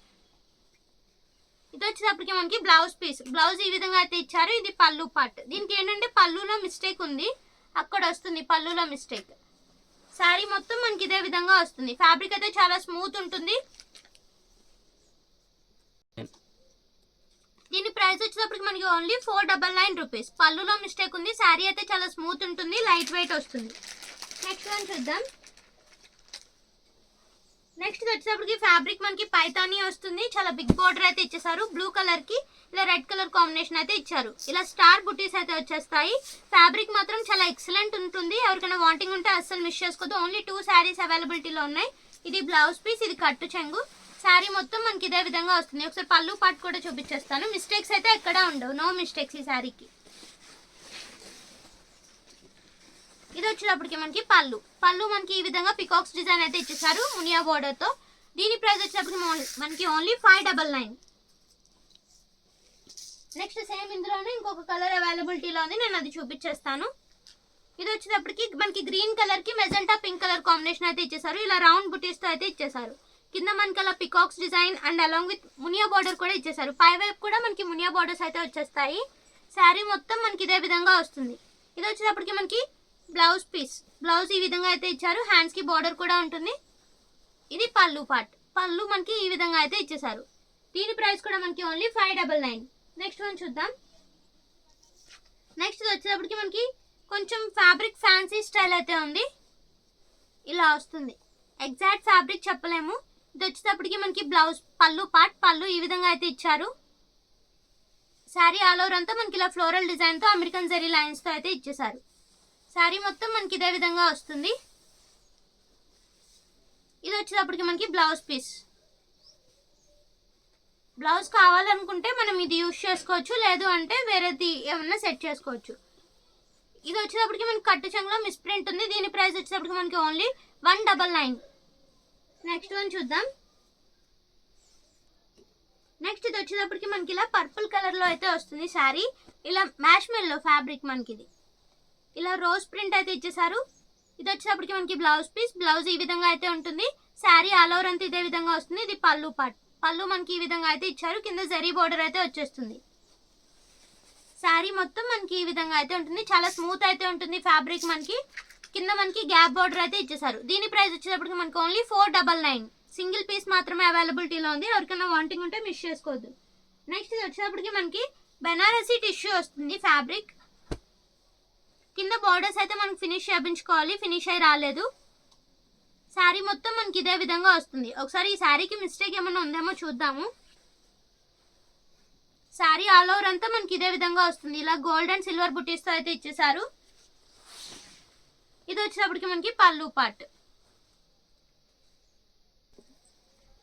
ఇది వచ్చేటప్పటికి మనకి బ్లౌజ్ పీస్, బ్లౌజ్ ఈ విధంగా అయితే ఇచ్చారు. ఇది పళ్ళు పార్ట్. దీనికి ఏంటంటే పళ్ళులో మిస్టేక్ ఉంది, అక్కడ వస్తుంది పళ్ళులో మిస్టేక్. శారీ మొత్తం మనకి ఇదే విధంగా వస్తుంది. ఫ్యాబ్రిక్ అయితే చాలా స్మూత్ ఉంటుంది. దీని ప్రైస్ వచ్చేటప్పటికి మనకి ఓన్లీ 499 రూపీస్. పళ్ళులో మిస్టేక్ ఉంది. శారీ అయితే చాలా స్మూత్ ఉంటుంది, లైట్ వెయిట్ వస్తుంది. నెక్స్ట్ వన్ చూద్దాం. నెక్స్ట్ వచ్చేటప్పటికి ఫ్యాబ్రిక్ మనకి పైతానీ వస్తుంది. చాలా బిగ్ బోర్డర్ అయితే ఇచ్చేసారు. బ్లూ కలర్ కి ఇలా రెడ్ కలర్ కాంబినేషన్ అయితే ఇచ్చారు. ఇలా స్టార్ బుటీస్ అయితే వచ్చేస్తాయి. ఫ్యాబ్రిక్ మాత్రం చాలా ఎక్సలెంట్ ఉంటుంది. ఎవరికైనా వాంటింగ్ ఉంటే అస్సలు మిస్ చేసుకోవద్దు. ఓన్లీ 2 శారీస్ అవైలబిలిటీలో ఉన్నాయి. ఇది బ్లౌజ్ పీస్, ఇది కట్టు చెంగు. శారీ మొత్తం మనకి ఇదే విధంగా వస్తుంది. ఒకసారి పళ్ళు పార్ట్ కూడా చూపించేస్తాను. మిస్టేక్స్ అయితే ఎక్కడా ఉండవు, నో మిస్టేక్స్ ఈ శారీకి. ఇది వచ్చేటప్పటికి మనకి పళ్ళు. పళ్ళు మనకి ఈ విధంగా పికాక్స్ డిజైన్ అయితే ఇచ్చేసారు మునియా బోర్డర్ తో. దీని ప్రైస్ వచ్చేటప్పటికి మనకి ఓన్లీ 599. నెక్స్ట్ సేమ్ ఇందులోనే ఇంకొక కలర్ అవైలబిలిటీలో ఉంది, నేను అది చూపించేస్తాను. ఇది వచ్చేటప్పటికి మనకి గ్రీన్ కలర్ కి మెజెంటా పింక్ కలర్ కాంబినేషన్ అయితే ఇచ్చేసారు. ఇలా రౌండ్ బుటీస్ తో అయితే ఇచ్చేసారు. కింద మనకి అలా peacocks design and along with Muniya border కూడా ఇచ్చేసారు. పై వైపు కూడా మనకి మునియా బోర్డర్స్ అయితే వచ్చేస్తాయి. శారీ మొత్తం మనకి ఇదే విధంగా వస్తుంది. ఇది వచ్చేటప్పటికి మనకి బ్లౌజ్ పీస్, బ్లౌజ్ ఈ విధంగా అయితే ఇచ్చారు. హ్యాండ్స్ కి బోర్డర్ కూడా ఉంటుంది. ఇది పళ్ళు పార్ట్. పళ్ళు మనకి ఈ విధంగా అయితే ఇచ్చేసారు. దీని ప్రైస్ కూడా మనకి ఓన్లీ 599. నెక్స్ట్ వన్ చూద్దాం. నెక్స్ట్ వచ్చేటప్పటికి మనకి కొంచెం ఫ్యాబ్రిక్ ఫ్యాన్సీ స్టైల్ అయితే ఉంది. ఇలా వస్తుంది. ఎగ్జాక్ట్ ఫ్యాబ్రిక్ చెప్పలేము. ఇది వచ్చేటప్పటికి మనకి బ్లౌజ్, పళ్ళు పార్ట్. పళ్ళు ఈ విధంగా అయితే ఇచ్చారు. శారీ ఆల్ ఓవర్ అంతా మనకి ఇలా ఫ్లోరల్ డిజైన్ తో అమెరికన్ జరీ లైన్స్ తో అయితే ఇచ్చేసారు. శారీ మొత్తం మనకి ఇదే విధంగా వస్తుంది. ఇది వచ్చేటప్పటికి మనకి బ్లౌజ్ పీస్. బ్లౌజ్ కావాలనుకుంటే మనం ఇది యూజ్ చేసుకోవచ్చు, లేదు అంటే వేరేది ఏమన్నా సెట్ చేసుకోవచ్చు. ఇది వచ్చేటప్పటికి మనకి కట్టు చెంగులో మిస్ప్రింట్ ఉంది. దీని ప్రైస్ వచ్చేటప్పటికి మనకి ఓన్లీ 199. నెక్స్ట్ వన్ చూద్దాం. నెక్స్ట్ ఇది వచ్చేటప్పటికి మనకి ఇలా పర్పుల్ కలర్ లో అయితే వస్తుంది శారీ. ఇలా మ్యాష్ మెల్లో ఫ్యాబ్రిక్ మనకి ఇది. ఇలా రోజ్ ప్రింట్ అయితే ఇచ్చేసారు. ఇది వచ్చేటప్పటికి మనకి బ్లౌజ్ పీస్, బ్లౌజ్ ఈ విధంగా అయితే ఉంటుంది. శారీ ఆల్ ఓవర్ అంతా ఇదే విధంగా వస్తుంది. ఇది పళ్ళు పార్ట్. పళ్ళు మనకి ఈ విధంగా అయితే ఇచ్చారు. కింద జరీ బోర్డర్ అయితే వచ్చేస్తుంది. శారీ మొత్తం మనకి ఈ విధంగా అయితే ఉంటుంది. చాలా స్మూత్ అయితే ఉంటుంది ఫ్యాబ్రిక్. మనకి కింద మనకి గ్యాప్ బోర్డర్ అయితే ఇచ్చేసారు. దీని ప్రైస్ వచ్చేటప్పటికి మనకి ఓన్లీ 499. సింగిల్ పీస్ మాత్రమే అవైలబిలిటీలో ఉంది. ఎవరికైనా వాంటింగ్ ఉంటే మిస్ చేసుకోవద్దు. నెక్స్ట్ ఇది వచ్చేటప్పటికి మనకి బెనారసీ టిష్యూ వస్తుంది ఫ్యాబ్రిక్. కింద బార్డర్స్ అయితే మనకి ఫినిష్ చేయించుకోవాలి, ఫినిష్ అయి రాలేదు. శారీ మొత్తం మనకి ఇదే విధంగా వస్తుంది. ఒకసారి ఈ శారీకి మిస్టేక్ ఏమైనా ఉందేమో చూద్దాము. శారీ ఆల్ ఓవర్ అంతా మనకి ఇదే విధంగా వస్తుంది. ఇలా గోల్డ్ అండ్ సిల్వర్ బుటీస్తో అయితే ఇచ్చేసారు. ఇది వచ్చేటప్పటికి మనకి పళ్ళు పార్ట్.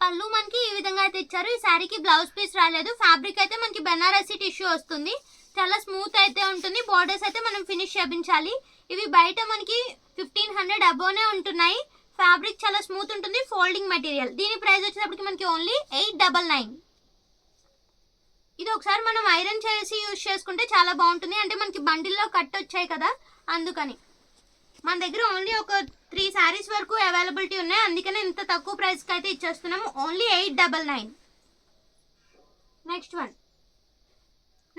పళ్ళు మనకి ఈ విధంగా అయితే ఇచ్చారు. ఈ శారీకి బ్లౌజ్ పీస్ రాలేదు. ఫ్యాబ్రిక్ అయితే మనకి బెనారసీ టిష్యూ వస్తుంది. చాలా స్మూత్ అయితే ఉంటుంది. బార్డర్స్ అయితే మనం ఫినిష్ చేయించాలి. ఇవి బయట మనకి 1500 అబోనే ఉంటున్నాయి. ఫ్యాబ్రిక్ చాలా స్మూత్ ఉంటుంది, ఫోల్డింగ్ మెటీరియల్. దీని ప్రైస్ వచ్చేటప్పటికి మనకి ఓన్లీ 899. ఇది ఒకసారి మనం ఐరన్ చేసి యూజ్ చేసుకుంటే చాలా బాగుంటుంది. అంటే మనకి బండిల్లో కట్ వచ్చాయి కదా, అందుకని. మన దగ్గర ఓన్లీ ఒక 3 శారీస్ వరకు అవైలబిలిటీ ఉన్నాయి, అందుకనే ఇంత తక్కువ ప్రైస్కి అయితే ఇచ్చేస్తున్నాము. ఓన్లీ 899.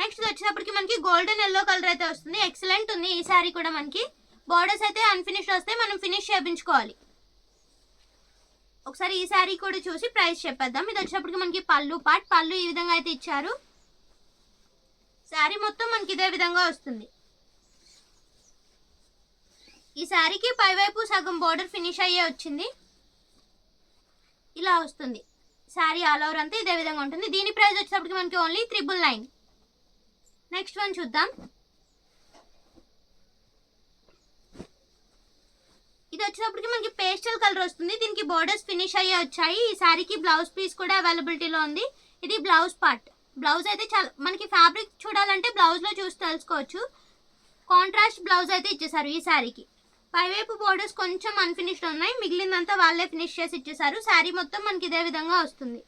నెక్స్ట్ వచ్చేటప్పటికి మనకి గోల్డెన్ ఎల్లో కలర్ అయితే వస్తుంది. ఎక్సలెంట్ ఉంది ఈ శారీ కూడా. మనకి బార్డర్స్ అయితే అన్ఫినిష్డ్ వస్తే మనం ఫినిష్ చేయించుకోవాలి. ఒకసారి ఈ శారీ కూడా చూసి ప్రైస్ చెప్పేద్దాం. ఇది వచ్చేటప్పటికి మనకి పళ్ళు పార్ట్. పళ్ళు ఈ విధంగా అయితే ఇచ్చారు. శారీ మొత్తం మనకి ఇదే విధంగా వస్తుంది. ఈ శారీకి పైవైపు సగం బార్డర్ ఫినిష్ అయ్యే వచ్చింది. ఇలా వస్తుంది శారీ ఆల్ ఓవర్ అంతా ఇదే విధంగా ఉంటుంది. దీని ప్రైస్ వచ్చేటప్పటికి మనకి ఓన్లీ 999. నెక్స్ట్ వన్ చూద్దాం. ఇది వచ్చేటప్పటికి మనకి పేస్టల్ కలర్ వస్తుంది. దీనికి బార్డర్స్ ఫినిష్ అయ్యే వచ్చాయి. ఈ శారీకి బ్లౌజ్ పీస్ కూడా అవైలబిలిటీలో ఉంది. ఇది బ్లౌజ్ పార్ట్. బ్లౌజ్ అయితే చాలా మనకి ఫ్యాబ్రిక్ చూడాలంటే బ్లౌజ్లో చూసి తెలుసుకోవచ్చు. కాంట్రాస్ట్ బ్లౌజ్ అయితే ఇచ్చేసారు ఈ శారీకి. పైవైపు బార్డర్స్ కొంచెం అన్ఫినిష్డ్ ఉన్నాయి, మిగిలిందంతా వాళ్ళే ఫినిష్ చేసి ఇచ్చేసారు. శారీ మొత్తం మనకి ఇదే విధంగా వస్తుంది.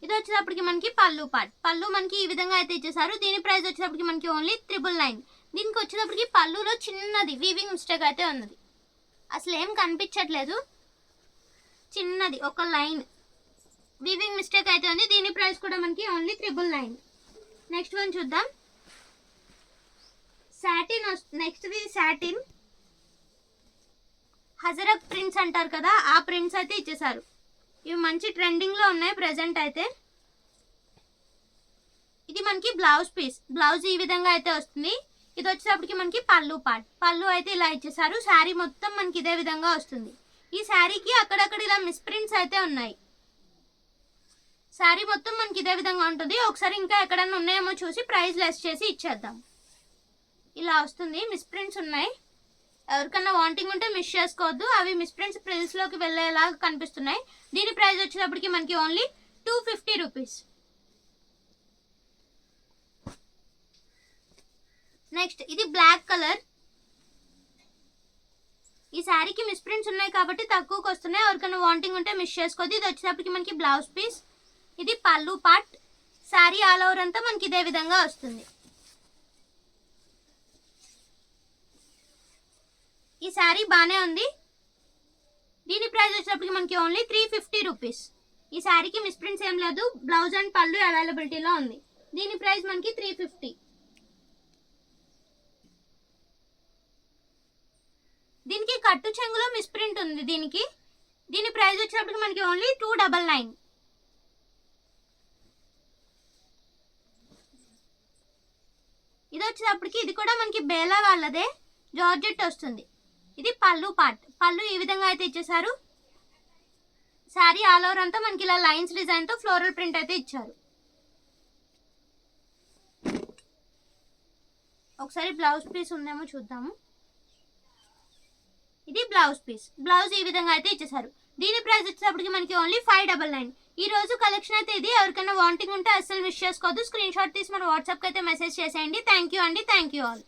ఇది వచ్చేటప్పటికి మనకి పళ్ళు పార్ట్. పళ్ళు మనకి ఈ విధంగా అయితే ఇచ్చేసారు. దీని ప్రైస్ వచ్చేటప్పటికి మనకి ఓన్లీ 999. దీనికి వచ్చేటప్పటికి పళ్ళులో చిన్నది వీవింగ్ మిస్టేక్ అయితే ఉన్నది, అసలు ఏం కనిపించట్లేదు. చిన్నది ఒక లైన్ వీవింగ్ మిస్టేక్ అయితే ఉంది. దీని ప్రైస్ కూడా మనకి ఓన్లీ 999. నెక్స్ట్ వన్ చూద్దాం. సాటిన్. నెక్స్ట్ది సాటిన్. హజరక్ ప్రింట్స్ అంటారు కదా, ఆ ప్రింట్స్ అయితే ఇచ్చేసారు. ఇవి మంచి ట్రెండింగ్లో ఉన్నాయి ప్రెజెంట్ అయితే. ఇది మనకి బ్లౌజ్ పీస్. బ్లౌజ్ ఈ విధంగా అయితే వస్తుంది. ఇది వచ్చేటప్పటికి మనకి పళ్ళు పార్ట్. పళ్ళు అయితే ఇలా ఇచ్చేసారు. శారీ మొత్తం మనకి ఇదే విధంగా వస్తుంది. ఈ శారీకి అక్కడక్కడ ఇలా మిస్ప్రింట్స్ అయితే ఉన్నాయి. శారీ మొత్తం మనకి ఇదే విధంగా ఉంటుంది. ఒకసారి ఇంకా ఎక్కడన్నా ఉన్నాయేమో చూసి ప్రైస్ లెస్ చేసి ఇచ్చేద్దాం. ఇలా వస్తుంది. మిస్ప్రింట్స్ ఉన్నాయి. ఎవరికన్నా వాంటింగ్ ఉంటే మిస్ చేసుకోవద్దు. అవి మిస్ప్రింట్స్ ప్రిల్స్లోకి వెళ్ళేలాగా కనిపిస్తున్నాయి. దీని ప్రైస్ వచ్చేటప్పటికి మనకి ఓన్లీ 250 రూపీస్. నెక్స్ట్ ఇది బ్లాక్ కలర్. ఈ శారీకి మిస్ప్రింట్స్ ఉన్నాయి కాబట్టి తక్కువకి వస్తున్నాయి. ఎవరికైనా వాంటింగ్ ఉంటే మిస్ చేసుకోవద్దు. ఇది వచ్చేటప్పటికి మనకి బ్లౌజ్ పీస్. ఇది పళ్ళు పార్ట్. శారీ ఆల్ ఓవర్ అంతా మనకి ఇదే విధంగా వస్తుంది. ఈ శారీ బాగానే ఉంది. దీని ప్రైస్ వచ్చేటప్పటికి మనకి ఓన్లీ 350 రూపీస్. ఈ శారీకి మిస్ప్రింట్స్ ఏం లేదు. బ్లౌజ్ అండ్ పళ్ళు అవైలబిలిటీలో ఉంది. దీని ప్రైస్ మనకి 350. దీనికి కట్టు చెంగులో మిస్ప్రింట్ ఉంది. దీని ప్రైస్ వచ్చేటప్పటికి మనకి ఓన్లీ 299. ఇది వచ్చేటప్పటికి ఇది కూడా మనకి బేలా వాళ్ళదే జార్జెట్ వస్తుంది. ఇది పళ్ళు పార్ట్. పళ్ళు ఈ విధంగా అయితే ఇచ్చేసారు. శారీ ఆల్ ఓవర్ అంతా మనకి ఇలా లైన్స్ డిజైన్తో ఫ్లోరల్ ప్రింట్ అయితే ఇచ్చారు. ఒకసారి బ్లౌజ్ పీస్ ఉందేమో చూద్దాము. ఇది బ్లౌజ్ పీస్. బ్లౌజ్ ఈ విధంగా అయితే ఇచ్చేసారు. దీని ప్రైస్ వచ్చేటప్పటికి మనకి ఓన్లీ 599. ఈ రోజు కలెక్షన్ అయితే ఇది. ఎవరికైనా వాంటింగ్ ఉంటే అస్సలు మిస్ చేసుకోవద్దు. స్క్రీన్ షాట్ తీసి మన వాట్సాప్కి అయితే మెసేజ్ చేసేయండి. థ్యాంక్ యూ అండి. Thank you all.